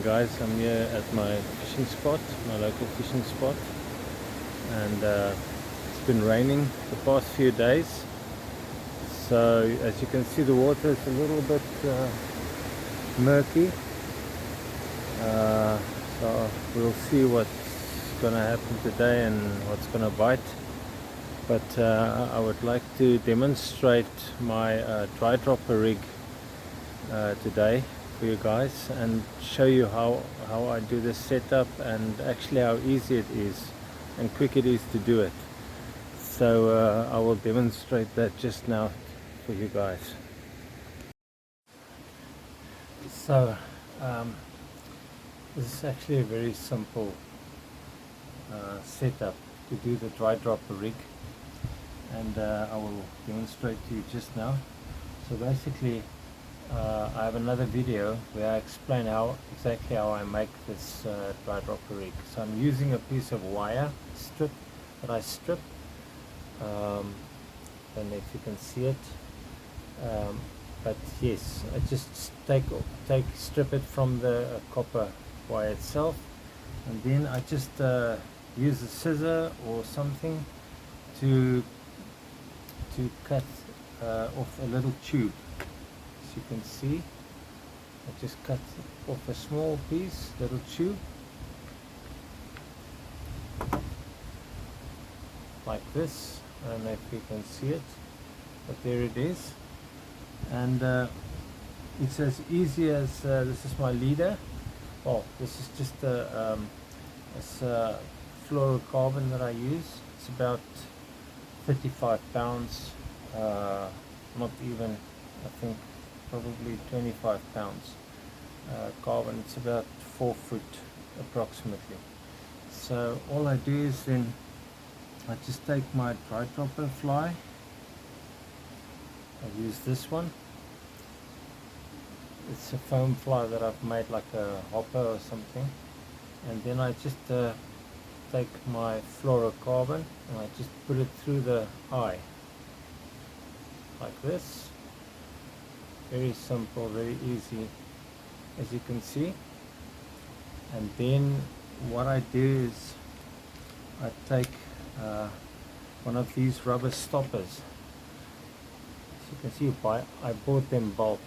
guys, I'm here at my fishing spot, my local fishing spot, and it's been raining the past few days, so as you can see the water is a little bit murky, so we'll see what's gonna happen today and what's gonna bite. But I would like to demonstrate my dry dropper rig today for you guys and show you how I do this setup and actually how easy it is and quick it is to do it. So I will demonstrate that just now for you guys. So this is actually a very simple setup to do the dry dropper rig, and I will demonstrate to you just now. So basically I have another video where I explain exactly how I make this dry dropper rig. So I'm using a piece of wire strip that I strip. Don't know if you can see it, but yes, I just strip it from the copper wire itself, and then I just use a scissor or something to cut off a little tube. As you can see, I just cut off a small piece, little tube, like this. I don't know if you can see it, but there it is. And it's as easy as this is my leader. Well, this is just a fluorocarbon that I use. It's about 35 pounds, not even, I think probably 25 pounds carbon. It's about 4 foot approximately. So all I do is then I just take my dry dropper fly. I use this one. It's a foam fly that I've made like a hopper or something, and then I just take my fluorocarbon and I just put it through the eye like this. Very simple, very easy, as you can see. And then what I do is I take one of these rubber stoppers. As you can see, I bought them bulk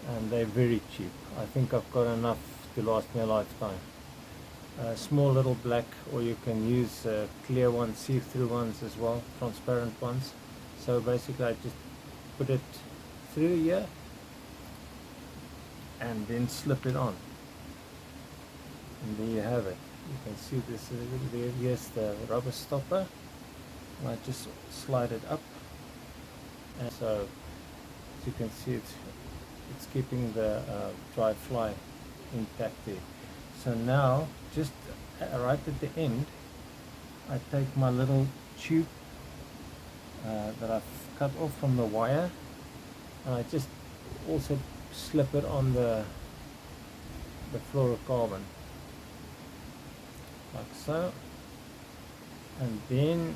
and they're very cheap. I think I've got enough to last me a lifetime. Small little black, or you can use clear ones, see-through ones as well, transparent ones. So basically I just put it through here and then slip it on, and there you have it. You can see this is, here's the rubber stopper, and I just slide it up, and so as you can see it's keeping the dry fly intact there. So now just right at the end I take my little tube that I've cut off from the wire, and I just also slip it on the fluorocarbon like so, and then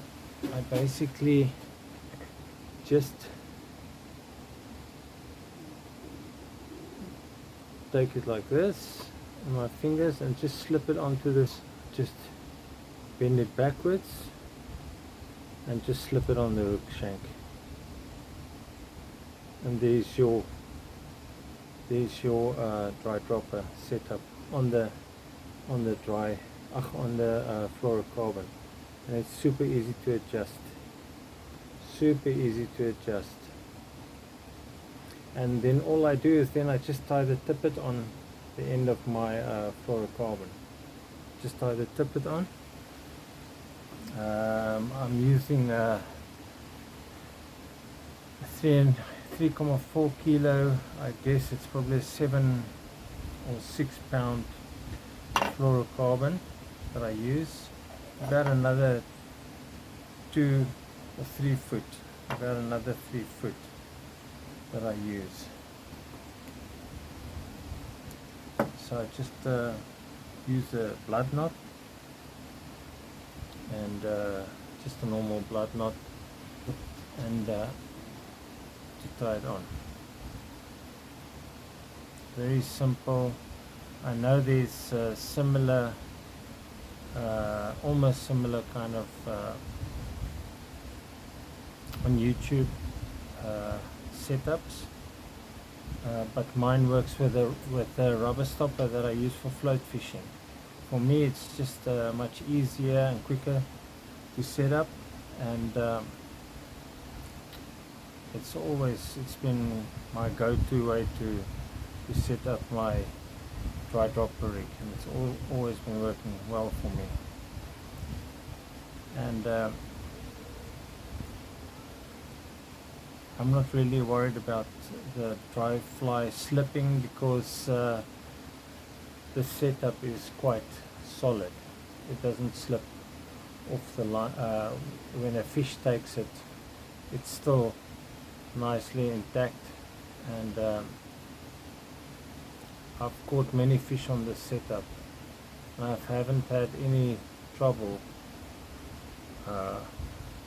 I basically just take it like this in my fingers and just slip it onto this, just bend it backwards and just slip it on the hook shank, and there's your dry dropper setup on the fluorocarbon, and it's super easy to adjust, and then all I do is then I just tie the tippet on the end of my fluorocarbon. Just tie the tippet on. I'm using a 3.4 kilo, I guess it's probably 7 or 6 pound fluorocarbon that I use. About another 2 or 3 foot, about another 3 foot that I use. So I just use a blood knot, and just a normal blood knot, and to tie it on. Very simple. I know there's similar, almost similar kind of on YouTube setups, but mine works with a rubber stopper that I use for float fishing. For me, it's just much easier and quicker to set up, and it's been my go-to way to set up my dry dropper rig, and it's always been working well for me. And I'm not really worried about the dry fly slipping, because the setup is quite solid. It doesn't slip off the line. When a fish takes it, it's still nicely intact, and I've caught many fish on this setup, and I haven't had any trouble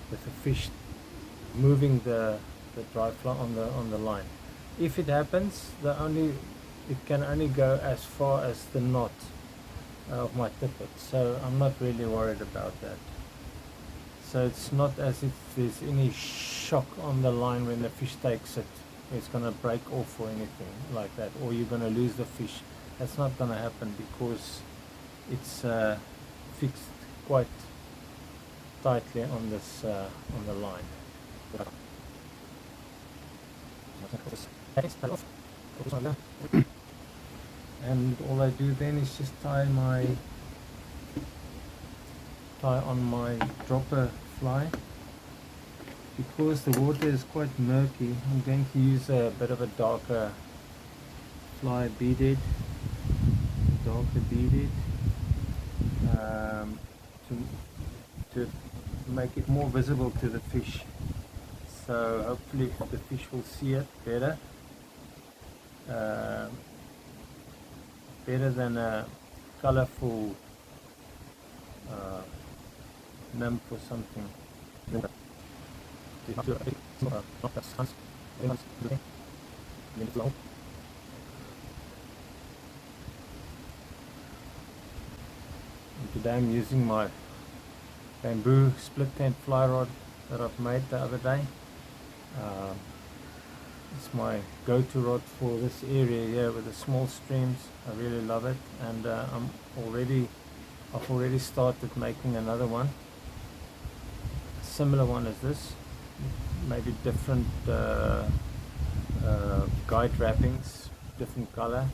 with the fish moving the dry fly on the line. If it happens, it can only go as far as the knot of my tippet, so I'm not really worried about that. So it's not as if there's any shock on the line when the fish takes it, it's going to break off or anything like that, or you're going to lose the fish. That's not going to happen, because it's fixed quite tightly on this on the line. And all I do then is just tie on my dropper fly. Because the water is quite murky, I'm going to use a bit of a darker fly beaded, to make it more visible to the fish. So hopefully the fish will see it better, better than a colorful nymph or something. Today I'm using my bamboo split end fly rod that I've made the other day. It's my go-to rod for this area here with the small streams. I really love it, and I've already started making another one, a similar one as this, maybe different guide wrappings, different color.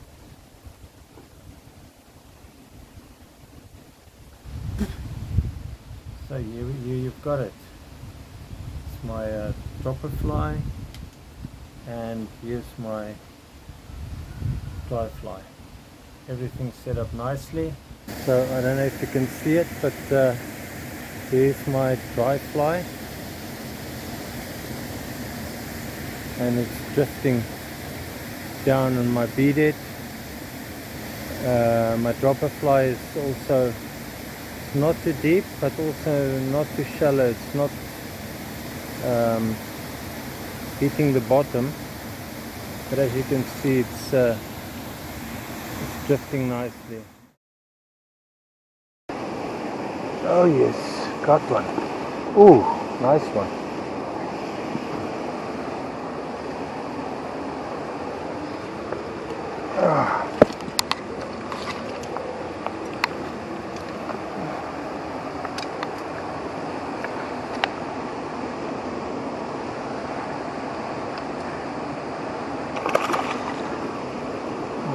So you've got it. It's my dropper fly, and here's my dry fly. Everything's set up nicely. So I don't know if you can see it, but here's my dry fly, and it's drifting down on my beaded. My dropper fly is also not too deep, but also not too shallow. It's not hitting the bottom, but as you can see, it's drifting nicely. Oh yes, got one. Ooh, nice one.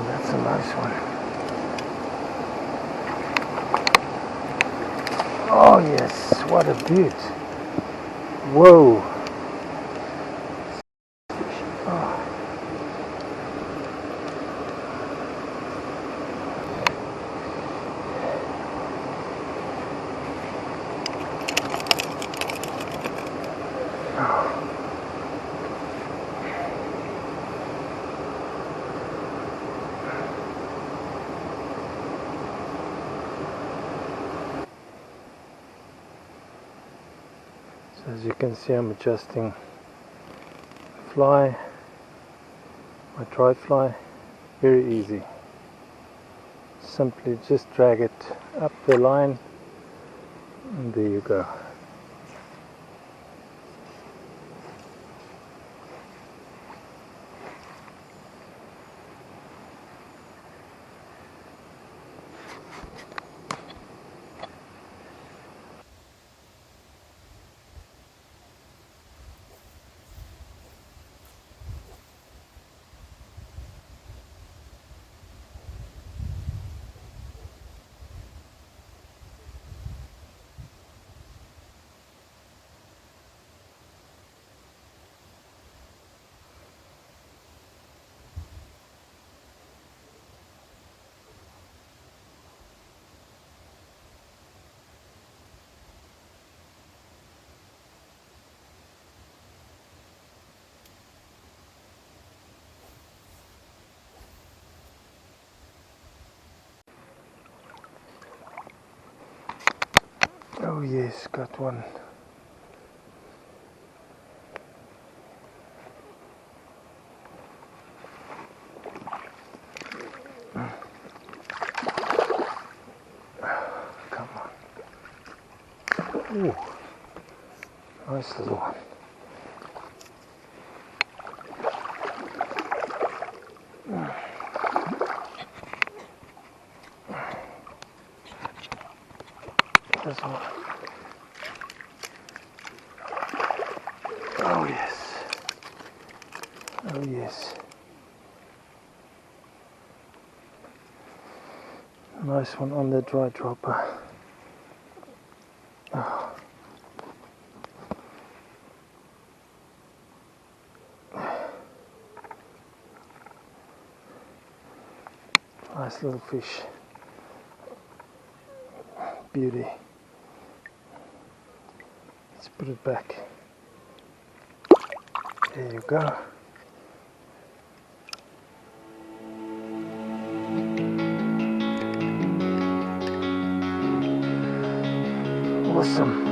That's a nice one. Oh yes, what a beaut. Whoa. Oh. So as you can see, I'm adjusting the fly, my dry fly, very easy. simply just drag it up the line, and there you go. Oh yes, got one. Come on. Ooh, nice little one. This one. Oh yes. Oh yes. Nice one on the dry dropper. Oh. Nice little fish. Beauty. Let's put it back. There you go. Awesome.